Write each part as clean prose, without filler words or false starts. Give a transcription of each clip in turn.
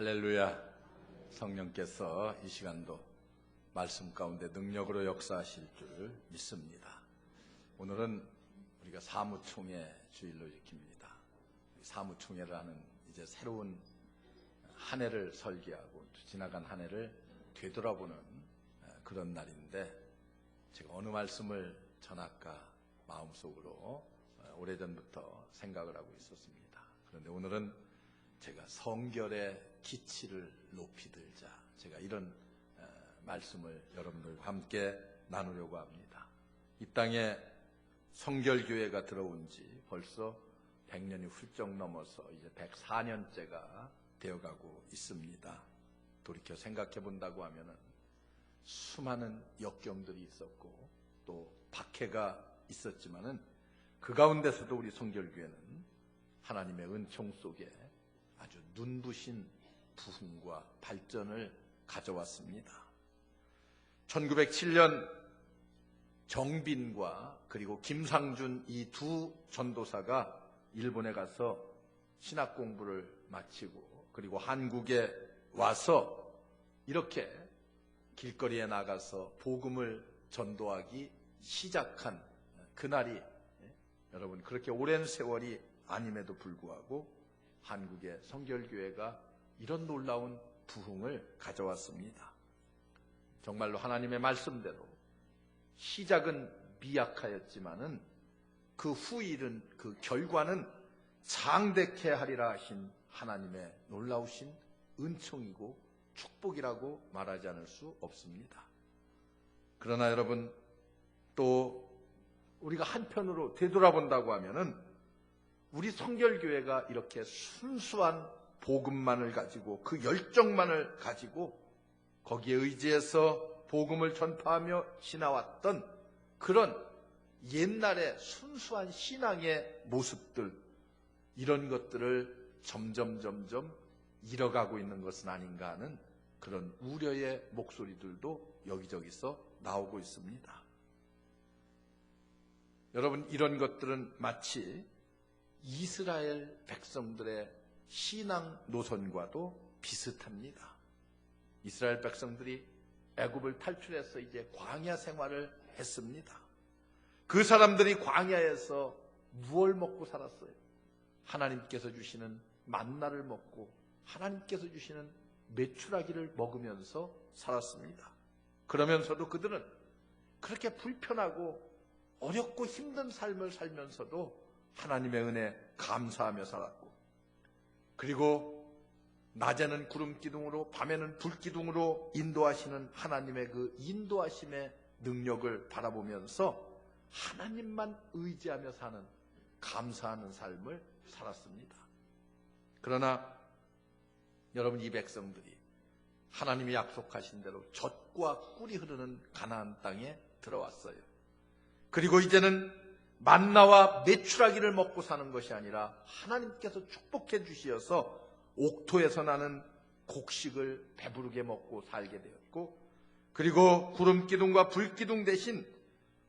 할렐루야. 성령께서 이 시간도 말씀 가운데 능력으로 역사하실 줄 믿습니다. 오늘은 우리가 사무총회 주일로 익힙니다. 사무총회를 하는 이제 새로운 한 해를 설계하고 지나간 한 해를 되돌아보는 그런 날인데, 제가 어느 말씀을 전할까 마음속으로 오래전부터 생각을 하고 있었습니다. 그런데 오늘은 제가 성결의 기치를 높이 들자, 제가 이런 말씀을 여러분들과 함께 나누려고 합니다. 이 땅에 성결교회가 들어온 지 벌써 100년이 훌쩍 넘어서 이제 104년째가 되어가고 있습니다. 돌이켜 생각해 본다고 하면은 수많은 역경들이 있었고 또 박해가 있었지만은 그 가운데서도 우리 성결교회는 하나님의 은총 속에 아주 눈부신 부흥과 발전을 가져왔습니다. 1907년 정빈과 그리고 김상준 이 두 전도사가 일본에 가서 신학 공부를 마치고 그리고 한국에 와서 이렇게 길거리에 나가서 복음을 전도하기 시작한 그날이, 여러분, 그렇게 오랜 세월이 아님에도 불구하고 한국의 성결교회가 이런 놀라운 부흥을 가져왔습니다. 정말로 하나님의 말씀대로 시작은 미약하였지만은 그 후일은, 그 결과는 장대케 하리라 하신 하나님의 놀라우신 은총이고 축복이라고 말하지 않을 수 없습니다. 그러나 여러분, 또 우리가 한편으로 되돌아본다고 하면은 우리 성결교회가 이렇게 순수한 복음만을 가지고 그 열정만을 가지고 거기에 의지해서 복음을 전파하며 지나왔던 그런 옛날의 순수한 신앙의 모습들, 이런 것들을 점점 잃어가고 있는 것은 아닌가 하는 그런 우려의 목소리들도 여기저기서 나오고 있습니다. 여러분, 이런 것들은 마치 이스라엘 백성들의 신앙 노선과도 비슷합니다. 이스라엘 백성들이 애굽을 탈출해서 이제 광야 생활을 했습니다. 그 사람들이 광야에서 무엇을 먹고 살았어요? 하나님께서 주시는 만나를 먹고 하나님께서 주시는 메추라기를 먹으면서 살았습니다. 그러면서도 그들은 그렇게 불편하고 어렵고 힘든 삶을 살면서도 하나님의 은혜 감사하며 살았고, 그리고 낮에는 구름 기둥으로 밤에는 불 기둥으로 인도하시는 하나님의 그 인도하심의 능력을 바라보면서 하나님만 의지하며 사는 감사하는 삶을 살았습니다. 그러나 여러분, 이 백성들이 하나님이 약속하신 대로 젖과 꿀이 흐르는 가나안 땅에 들어왔어요. 그리고 이제는 만나와 메추라기를 먹고 사는 것이 아니라 하나님께서 축복해 주시어서 옥토에서 나는 곡식을 배부르게 먹고 살게 되었고, 그리고 구름 기둥과 불 기둥 대신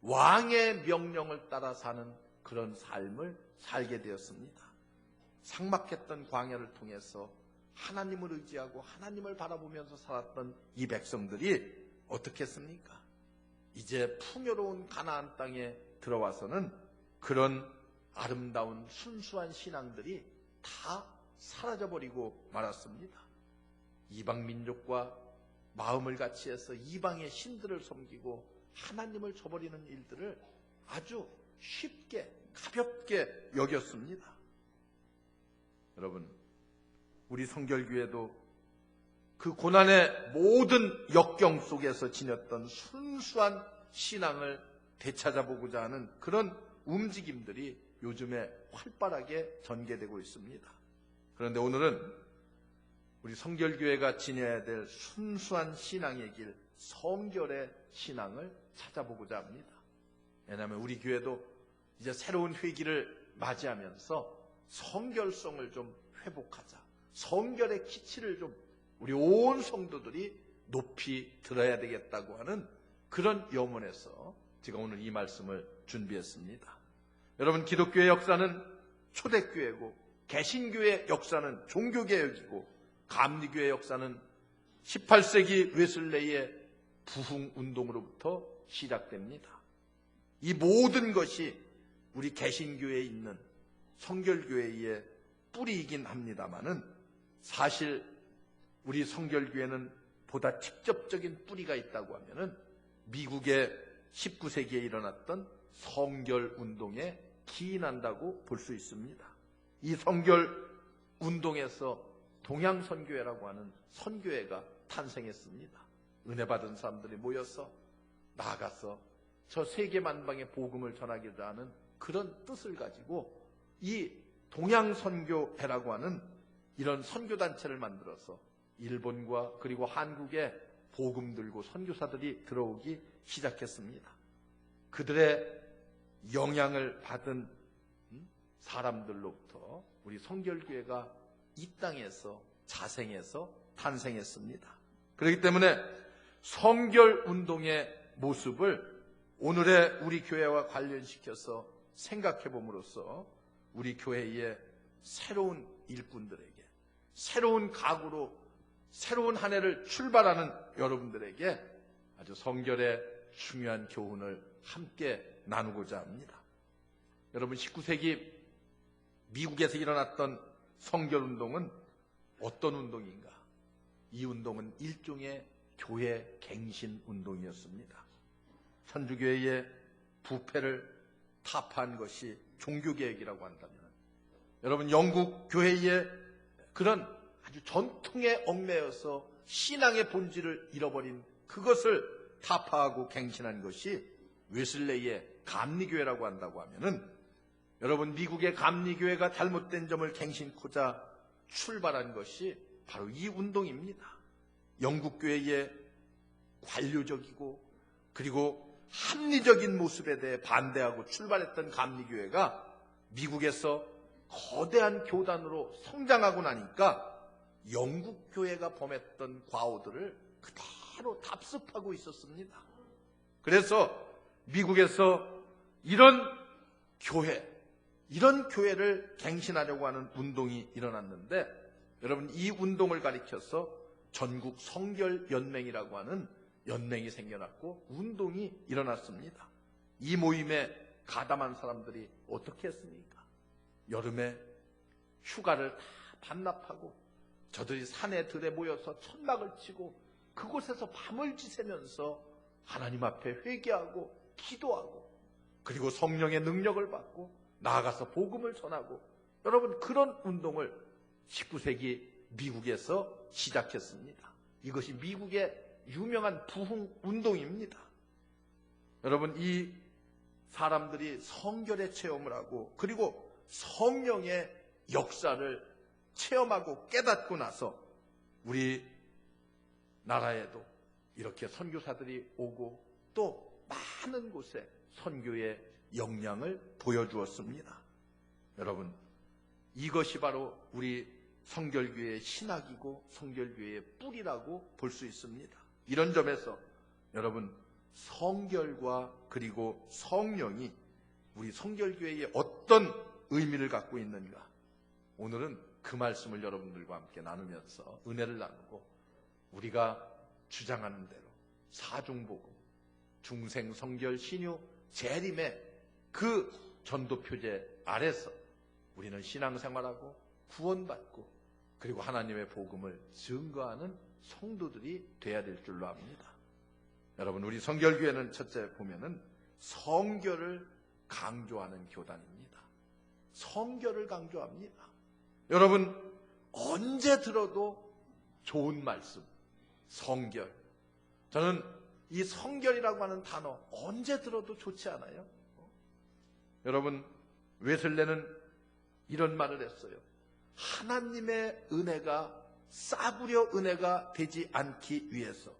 왕의 명령을 따라 사는 그런 삶을 살게 되었습니다. 삭막했던 광야를 통해서 하나님을 의지하고 하나님을 바라보면서 살았던 이 백성들이 어떻게 했습니까? 이제 풍요로운 가나안 땅에 들어와서는 그런 아름다운 순수한 신앙들이 다 사라져버리고 말았습니다. 이방 민족과 마음을 같이해서 이방의 신들을 섬기고 하나님을 저버리는 일들을 아주 쉽게 가볍게 여겼습니다. 여러분, 우리 성결교회도 그 고난의 모든 역경 속에서 지녔던 순수한 신앙을 되찾아보고자 하는 그런 움직임들이 요즘에 활발하게 전개되고 있습니다. 그런데 오늘은 우리 성결교회가 지녀야 될 순수한 신앙의 길, 성결의 신앙을 찾아보고자 합니다. 왜냐하면 우리 교회도 이제 새로운 회기를 맞이하면서 성결성을 좀 회복하자, 성결의 기치를 좀 우리 온 성도들이 높이 들어야 되겠다고 하는 그런 염원에서 제가 오늘 이 말씀을 준비했습니다. 여러분, 기독교의 역사는 초대교회고 개신교의 역사는 종교개혁이고 감리교회 역사는 18세기 웨슬레이의 부흥운동으로부터 시작됩니다. 이 모든 것이 우리 개신교회에 있는 성결교회의 뿌리이긴 합니다마는 사실 우리 성결교회는 보다 직접적인 뿌리가 있다고 하면은 미국의 19세기에 일어났던 성결운동에 기인한다고 볼 수 있습니다. 이 성결운동에서 동양선교회라고 하는 선교회가 탄생했습니다. 은혜 받은 사람들이 모여서 나아가서 저 세계만방의 복음을 전하기를 하는 그런 뜻을 가지고 이 동양선교회라고 하는 이런 선교단체를 만들어서 일본과 그리고 한국에 복음 들고 선교사들이 들어오기 시작했습니다. 그들의 영향을 받은 사람들로부터 우리 성결교회가 이 땅에서 자생해서 탄생했습니다. 그렇기 때문에 성결운동의 모습을 오늘의 우리 교회와 관련시켜서 생각해 봄으로써 우리 교회의 새로운 일꾼들에게 새로운 각오로 새로운 한 해를 출발하는 여러분들에게 아주 성결의 중요한 교훈을 함께 나누고자 합니다. 여러분, 19세기 미국에서 일어났던 성결운동은 어떤 운동인가? 이 운동은 일종의 교회 갱신 운동이었습니다. 천주교회의 부패를 타파한 것이 종교개혁이라고 한다면, 여러분, 영국 교회의 그런 아주 전통에 얽매여서 신앙의 본질을 잃어버린 그것을 타파하고 갱신한 것이 웨슬레이의 감리교회라고 한다고 하면은, 여러분, 미국의 감리교회가 잘못된 점을 갱신코자 출발한 것이 바로 이 운동입니다. 영국교회의 관료적이고 그리고 합리적인 모습에 대해 반대하고 출발했던 감리교회가 미국에서 거대한 교단으로 성장하고 나니까 영국교회가 범했던 과오들을 그대로 답습하고 있었습니다. 그래서 미국에서 이런 교회를 갱신하려고 하는 운동이 일어났는데, 여러분, 이 운동을 가리켜서 전국 성결연맹이라고 하는 연맹이 생겨났고 운동이 일어났습니다. 이 모임에 가담한 사람들이 어떻게 했습니까? 여름에 휴가를 다 반납하고 저들이 산에 들에 모여서 천막을 치고 그곳에서 밤을 지새면서 하나님 앞에 회개하고 기도하고 그리고 성령의 능력을 받고 나아가서 복음을 전하고, 여러분, 그런 운동을 19세기 미국에서 시작했습니다. 이것이 미국의 유명한 부흥 운동입니다. 여러분, 이 사람들이 성결의 체험을 하고 그리고 성령의 역사를 체험하고 깨닫고 나서 우리 나라에도 이렇게 선교사들이 오고 또 많은 곳에 선교의 역량을 보여주었습니다. 여러분, 이것이 바로 우리 성결교회의 신학이고 성결교회의 뿌리라고 볼 수 있습니다. 이런 점에서 여러분, 성결과 그리고 성령이 우리 성결교회에 어떤 의미를 갖고 있는가, 오늘은 그 말씀을 여러분들과 함께 나누면서 은혜를 나누고 우리가 주장하는 대로 사중복음, 중생, 성결, 신유, 재림의 그 전도표제 아래서 우리는 신앙생활하고 구원받고 그리고 하나님의 복음을 증거하는 성도들이 돼야 될 줄로 압니다. 여러분, 우리 성결교회는 첫째 보면은 성결을 강조하는 교단입니다. 성결을 강조합니다. 여러분, 언제 들어도 좋은 말씀, 성결. 저는 이 성결이라고 하는 단어 언제 들어도 좋지 않아요? 여러분, 웨슬레는 이런 말을 했어요. 하나님의 은혜가 싸구려 은혜가 되지 않기 위해서,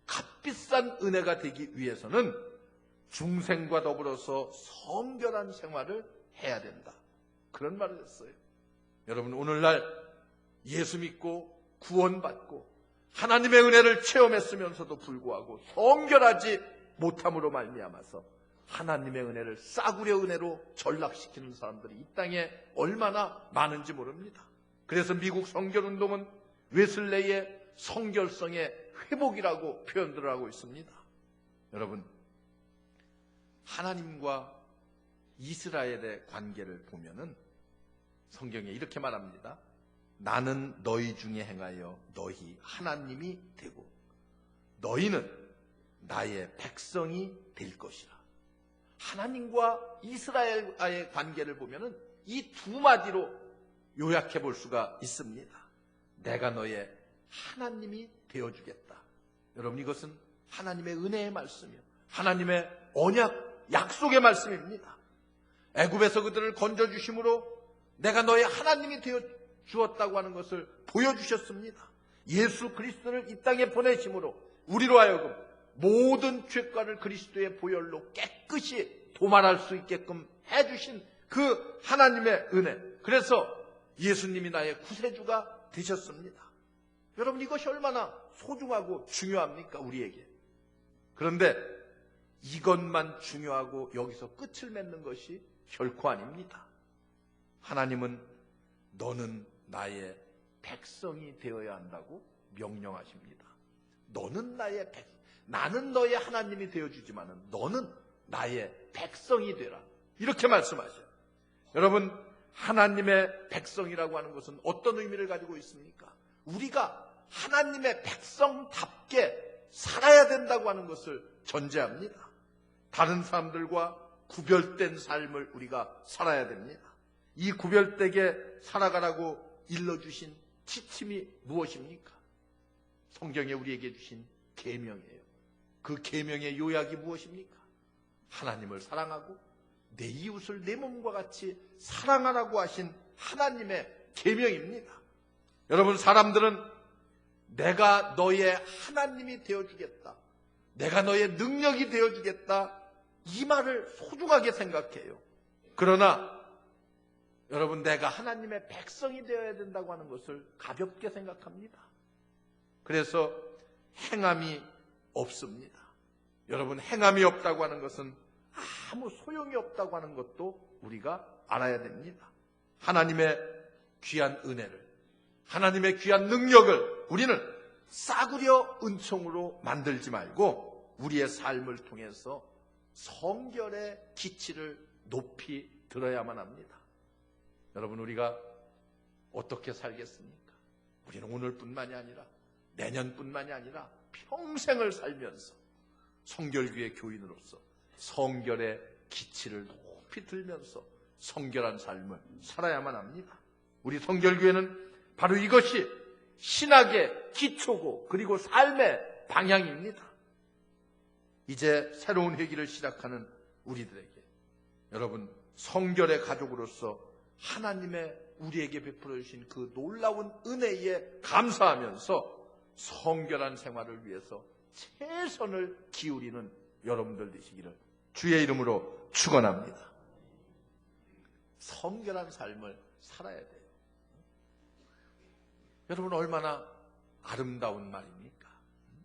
값비싼 은혜가 되기 위해서는 중생과 더불어서 성결한 생활을 해야 된다. 그런 말을 했어요. 여러분, 오늘날 예수 믿고 구원받고 하나님의 은혜를 체험했으면서도 불구하고 성결하지 못함으로 말미암아서 하나님의 은혜를 싸구려 은혜로 전락시키는 사람들이 이 땅에 얼마나 많은지 모릅니다. 그래서 미국 성결운동은 웨슬레의 성결성의 회복이라고 표현들을 하고 있습니다. 여러분, 하나님과 이스라엘의 관계를 보면은 성경에 이렇게 말합니다. 나는 너희 중에 행하여 너희 하나님이 되고 너희는 나의 백성이 될 것이라. 하나님과 이스라엘과의 관계를 보면은 이 두 마디로 요약해 볼 수가 있습니다. 내가 너의 하나님이 되어주겠다. 여러분, 이것은 하나님의 은혜의 말씀이요, 하나님의 언약, 약속의 말씀입니다. 애굽에서 그들을 건져주심으로 내가 너의 하나님이 되어 주었다고 하는 것을 보여주셨습니다. 예수 그리스도를 이 땅에 보내심으로 우리로 하여금 모든 죄가를 그리스도의 보혈로 깨끗이 도말할 수 있게끔 해주신 그 하나님의 은혜, 그래서 예수님이 나의 구세주가 되셨습니다. 여러분, 이것이 얼마나 소중하고 중요합니까, 우리에게. 그런데 이것만 중요하고 여기서 끝을 맺는 것이 결코 아닙니다. 하나님은 너는 나의 백성이 되어야 한다고 명령하십니다. 너는 나의 백성, 나는 너의 하나님이 되어주지만은 너는 나의 백성이 되라, 이렇게 말씀하셔요. 여러분, 하나님의 백성이라고 하는 것은 어떤 의미를 가지고 있습니까? 우리가 하나님의 백성답게 살아야 된다고 하는 것을 전제합니다. 다른 사람들과 구별된 삶을 우리가 살아야 됩니다. 이 구별되게 살아가라고 일러주신 지침이 무엇입니까? 성경에 우리에게 주신 계명이에요. 그 계명의 요약이 무엇입니까? 하나님을 사랑하고 내 이웃을 내 몸과 같이 사랑하라고 하신 하나님의 계명입니다. 여러분, 사람들은 내가 너의 하나님이 되어주겠다, 내가 너의 능력이 되어주겠다, 이 말을 소중하게 생각해요. 그러나 여러분, 내가 하나님의 백성이 되어야 된다고 하는 것을 가볍게 생각합니다. 그래서 행함이 없습니다. 여러분, 행함이 없다고 하는 것은 아무 소용이 없다고 하는 것도 우리가 알아야 됩니다. 하나님의 귀한 은혜를, 하나님의 귀한 능력을 우리는 싸구려 은총으로 만들지 말고 우리의 삶을 통해서 성결의 기치를 높이 들어야만 합니다. 여러분, 우리가 어떻게 살겠습니까? 우리는 오늘뿐만이 아니라 내년뿐만이 아니라 평생을 살면서 성결교회 교인으로서 성결의 기치를 높이 들면서 성결한 삶을 살아야만 합니다. 우리 성결교회는 바로 이것이 신학의 기초고 그리고 삶의 방향입니다. 이제 새로운 회기를 시작하는 우리들에게 여러분, 성결의 가족으로서 하나님의 우리에게 베풀어 주신 그 놀라운 은혜에 감사하면서 성결한 생활을 위해서 최선을 기울이는 여러분들 되시기를 주의 이름으로 축원합니다. 성결한 삶을 살아야 돼요. 여러분, 얼마나 아름다운 말입니까?